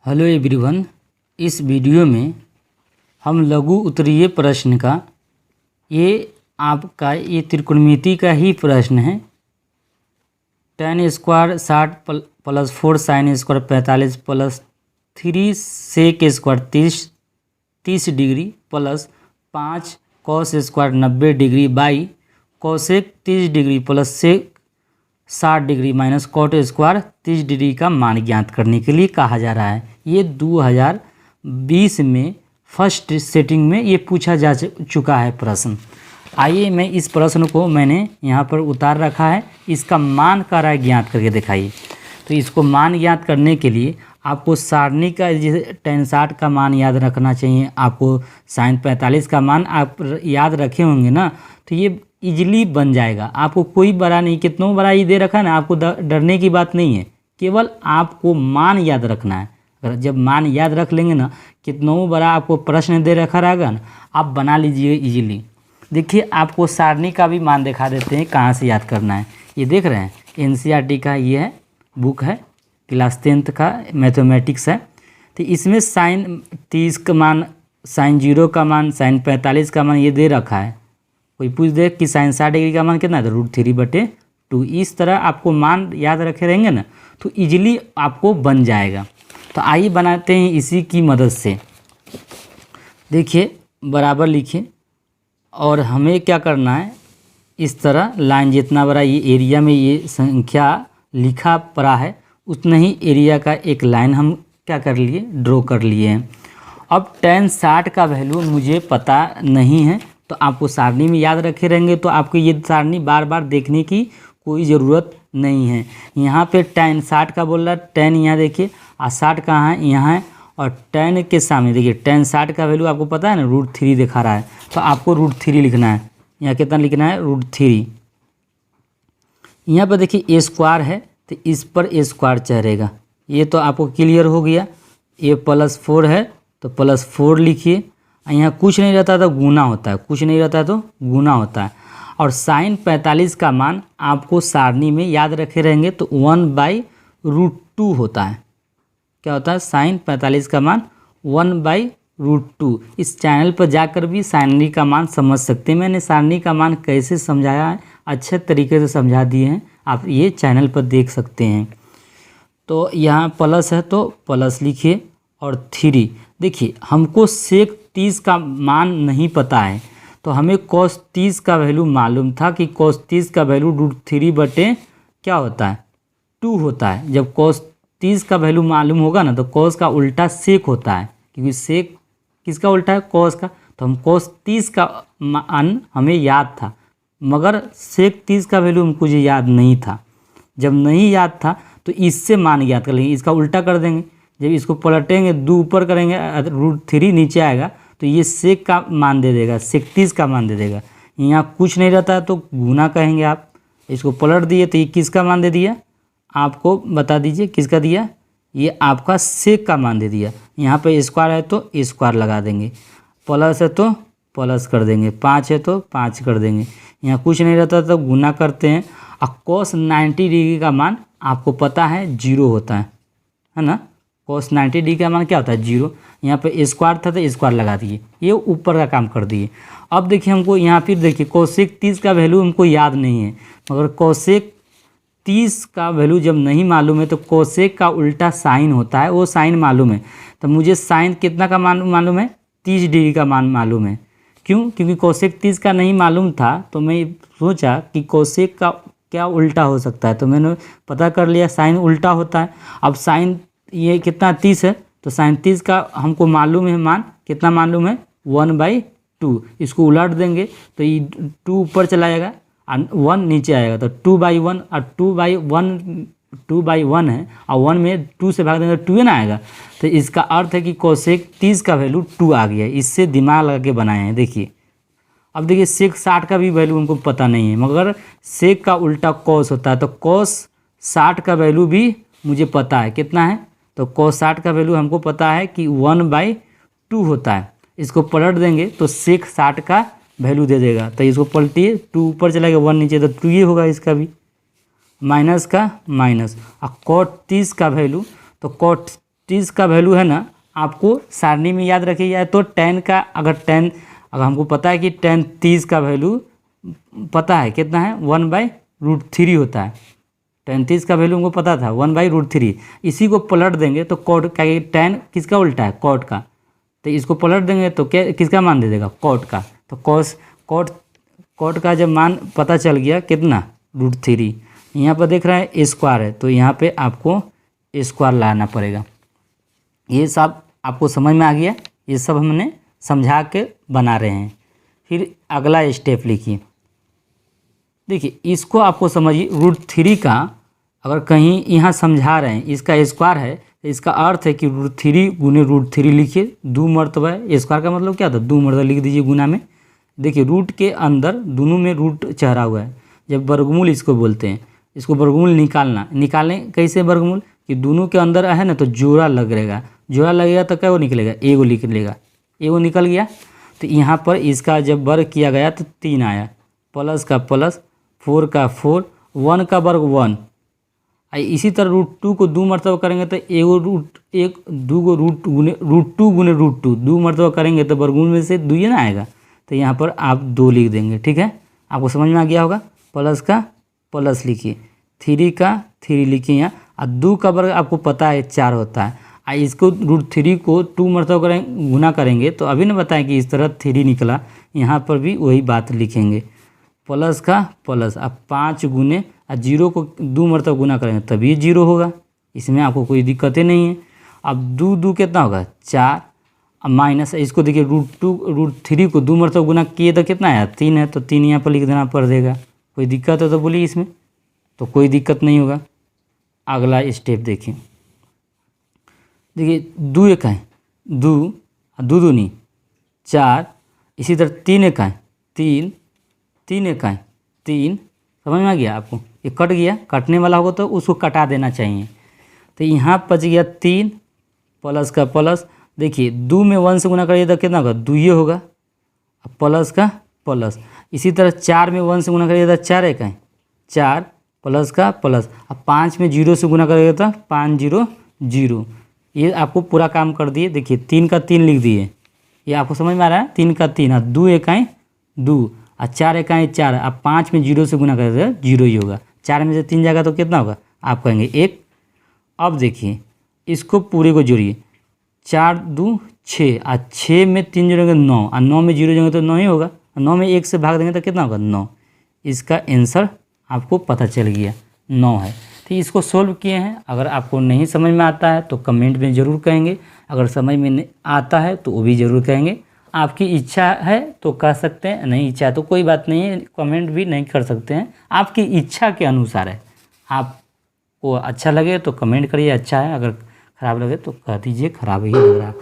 Hello everyone. इस video में हम लघु उत्तरीय प्रश्न का ये त्रिकोणमिति का ही प्रश्न है। tan square 60 plus 4 sin square 45 plus 3 sec square 30 degree plus 5 cos square 90 degree by cosec 30 degree plus sec 60 degree minus cot square 30 degree का मान ज्ञात करने के लिए कहा जा रहा है। ये 2020 में फर्स्ट सेटिंग में ये पूछा जा चुका है प्रश्न। आइए मैं इस प्रश्न को मैंने यहाँ पर उतार रखा है, इसका मान का राय ज्ञात करके दिखाइए। तो इसको मान ज्ञात करने के लिए आपको सारणी का जैसे tan 60 का मान याद रखना चाहिए, आपको sin 45 का मान आप याद रखे होंगे ना, तो ये इजीली बन जाएगा। आपको कोई बड़ा नहीं, कितना बड़ा ये दे रखा है ना, आपको डरने की बात नहीं है, केवल आपको मान याद रखना है। अगर जब मान याद रख लेंगे ना, कितना बड़ा आपको प्रश्न दे रखा रहेगा ना, आप बना लीजिए इजीली। देखिए आपको सारणी का भी मान दिखा देते हैं कहाँ से याद करना है। ये देख रहे हैं NCERT का ये है बुक है, क्लास 10th का मैथमेटिक्स है। तो इसमें sin 30 का मान, sin 0 का मान, sin 45 का मान ये दे रखा है। कोई पूछ दे कि sin 60 डिग्री का मान कितना है, तो √3/2। इस तरह आपको मान याद रखे रहेंगे ना, तो इजीली आपको बन जाएगा। तो आइए बनाते हैं इसी की मदद से। देखिए बराबर लिखिए और हमें क्या करना है, इस तरह लाइन जितना बड़ा ये एरिया में ये संख्या लिखा पड़ा है, उतना ही एरिया का एक लाइन हम क्या कर लिए, ड्रॉ कर लिए हैं। अब tan 60 का वैल्यू मुझे पता नहीं है, तो आपको सारणी में याद रखे रहेंगे, तो आपको ये सारणी बार बार देखने की कोई ज़रूरत नहीं है। यहाँ पे tan 60 का बोल रहा है, tan यहाँ देखिए, और 60 कहाँ है, यहाँ है, और tan के सामने देखिए tan 60 का वैल्यू आपको पता है ना, √3 दिखा रहा है, तो आपको √3 लिखना है। यहाँ कितना लिखना है, √3। यहाँ पर देखिए a स्क्वायर है, तो इस पर a स्क्वायर चढ़ेगा। ये तो आपको क्लियर हो गया। a + 4 है तो +4 लिखिए। यहाँ कुछ नहीं रहता तो गुना होता है, कुछ नहीं रहता तो गुना होता है। और sin 45 का मान आपको सारणी में याद रखे रहेंगे, तो 1/√2 होता है। क्या होता है, sin 45 का मान 1/√2। इस चैनल पर जाकर भी सारणी का मान समझ सकते हैं। मैंने सारणी का मान कैसे समझाया है, अच्छे तरीके से समझा दिए हैं, आप ये चैनल पर देख सकते हैं। तो यहाँ प्लस है तो प्लस लिखिए और 3। देखिए हमको sec 30 का मान नहीं पता है, तो हमें cos 30 का वैल्यू मालूम था कि cos 30 का वैल्यू √3/ क्या होता है, 2 होता है। जब cos 30 का वैल्यू मालूम होगा ना, तो cos का उल्टा sec होता है, क्योंकि sec किसका उल्टा है, cos का। तो हम cos 30 का मान हमें याद था, मगर sec 30 का वैल्यू हमको जो याद नहीं था। जब नहीं याद था तो इससे मान याद कर लेंगे, इसका उल्टा कर देंगे। जब इसको पलटेंगे, 2 ऊपर करेंगे, √3 नीचे आएगा, तो ये sec का मान दे देगा, sec 30 का मान दे देगा। यहाँ कुछ नहीं रहता है तो गुना कहेंगे आप। इसको पलट दिए तो ये किसका मान दे दिया, आपको बता दीजिए किसका दिया, ये आपका sec का मान दे दिया। यहाँ पे स्क्वायर है तो स्क्वायर लगा देंगे, प्लस है तो प्लस कर देंगे, 5 है तो 5 कर देंगे। यहाँ कुछ नहीं रहता तो गुना करते हैं। और cos 90 डिग्री का मान आपको पता है 0 होता है ना। cos 90 डिग्री का मान क्या होता है, 0। यहाँ पे स्क्वायर था तो स्क्वायर लगा दिए, ये ऊपर का काम कर दिए। अब देखिए हमको यहाँ फिर देखिए cosec 30 का वैल्यू हमको याद नहीं है, मगर cosec 30 का वैल्यू जब नहीं मालूम है तो cosec का उल्टा साइन होता है, वो साइन मालूम है। तो मुझे साइन कितना का मान मालूम है, 30 डिग्री का मान मालूम है। क्यों, क्योंकि cosec 30 का नहीं मालूम था, तो मैं सोचा कि cosec का क्या उल्टा हो सकता है, तो मैंने पता कर लिया साइन उल्टा होता है। अब साइन ये कितना 30 है, तो sin 30 का हमको मालूम है मान, कितना मालूम है, 1/2। इसको उलट देंगे तो ये 2 ऊपर चला जाएगा और 1 नीचे आएगा, तो 2/1। और 2/1 है, और 1 में 2 से भाग देंगे 2 ना आएगा। तो इसका अर्थ है कि cosec 30 का वैल्यू 2 आ गया। इससे दिमाग लगा के बनाए हैं। देखिए अब देखिए sec 60 का भी वैल्यू हमको पता नहीं है, मगर sec का उल्टा cos होता है, तो cos 60 का वैल्यू भी मुझे पता है, कितना है, तो cos 60 का वैल्यू हमको पता है कि 1/2 होता है। इसको पलट देंगे तो sec 60 का वैल्यू दे देगा। तो इसको पलटिए, 2 ऊपर चला गया, 1 नीचे, तो 2 ही होगा इसका भी, माइनस का माइनस। और cot 30 का वैल्यू, तो cot 30 का वैल्यू है ना, आपको सारणी में याद रखिए जाए तो tan का अगर हमको पता है कि tan 30 का वैल्यू पता है कितना है 1/√3 होता है। tan 30 का वैल्यू हमको पता था 1/√3। इसी को पलट देंगे तो कॉट का, tan किसका उल्टा है कॉट का, तो इसको पलट देंगे तो क्या किसका मान दे देगा कॉट का। तो कॉट का जब मान पता चल गया कितना √3, यहाँ पर देख रहे हैं स्क्वायर है तो यहाँ पे आपको स्क्वायर लाना पड़ेगा। ये सब आपको समझ में आ गया, ये सब हमने समझा के बना रहे हैं। फिर अगला स्टेप लिखिए, देखिए इसको आपको समझिए √3 का अगर कहीं यहाँ समझा रहे हैं इसका स्क्वायर है तो इसका अर्थ है कि √3 गुने √3 लिखिए, 2 मरतबा है। स्क्वायर का मतलब क्या था 2 मरतबा लिख दीजिए गुना में। देखिए रूट के अंदर दोनों में रूट चढ़ा हुआ है, जब वर्गमूल इसको बोलते हैं। इसको वर्गमूल निकालने कैसे वर्गमूल कि दोनों के अंदर है ना तो जोड़ा लगेगा, जोड़ा लगेगा तो क्या वो निकलेगा एगो निकलेगा, एगो निकल गया। तो यहाँ पर इसका जब वर्ग किया गया तो 3 आया, प्लस का प्लस, 4 का 4, 1 का वर्ग 1। इसी तरह √2 को 2 मरतबा करेंगे तो दो गुने √2 2 मरतबा करेंगे तो वर्गमूल में से 2 ही ना आएगा, तो यहाँ पर आप 2 लिख देंगे। ठीक है, आपको समझ में आ गया होगा। प्लस का प्लस लिखिए, 3 का 3 लिखिए यहाँ, और 2 का वर्ग आपको पता है 4 होता है। इसको √3 को 2 मरतबा गुना करेंगे तो अभी ना बताएं कि इस तरह 3 निकला, यहाँ पर भी वही बात लिखेंगे। प्लस का प्लस, अब 5 गुने 0 को 2 मरतबा गुना करेंगे तभी 0 होगा, इसमें आपको कोई दिक्कतें नहीं है। अब 2 कितना होगा 4, अब माइनस इसको देखिए √3 को 2 मरतबा गुना किए तो कितना आया 3 है, तो 3 यहाँ पर लिख देना पड़ देगा। कोई दिक्कत है तो बोलिए, इसमें तो कोई दिक्कत नहीं होगा। अगला स्टेप देखिए, 2 एक है 2, 2 दूनी 4, इसी तरह 3 एक है 3, 3 एक है 3। समझ में आ गया आपको, ये कट गया, कटने वाला होगा तो उसको कटा देना चाहिए। तो यहाँ बच गया 3, प्लस का प्लस, देखिए 2 में 1 से गुना करिए तो कितना होगा 2 ही होगा, प्लस का प्लस। इसी तरह 4 में 1 से गुना करिए तो 4 एक है 4, प्लस का प्लस। अब 5 में 0 से गुना करिए तो 5 0 0। ये आपको पूरा काम कर दिए। देखिए 3 का 3 लिख दिए, ये आपको समझ में आ रहा है 3 का 3, 2 एक है 2, और 4 एक है 4। अब 5 में 0 से गुना करें तो 0 ही होगा, 4 में से 3 जाएगा तो कितना होगा आप कहेंगे 1। अब देखिए इसको पूरे को जोड़िए, 4 2 6, और 6 में 3 जोड़ेंगे 9, और 9 में 0 जोड़ेंगे तो 9 ही होगा, 9 में 1 से भाग देंगे तो कितना होगा 9। इसका आंसर आपको पता चल गया 9 है। तो इसको सोल्व किए हैं। अगर आपको नहीं समझ में आता है तो कमेंट में ज़रूर कहेंगे, अगर समझ में नहीं आता है तो वो भी ज़रूर कहेंगे। आपकी इच्छा है तो कह सकते हैं, नहीं इच्छा है तो कोई बात नहीं है, कमेंट भी नहीं कर सकते हैं। आपकी इच्छा के अनुसार है, आपको अच्छा लगे तो कमेंट करिए अच्छा है, अगर ख़राब लगे तो कह दीजिए ख़राब ही लग रहा है।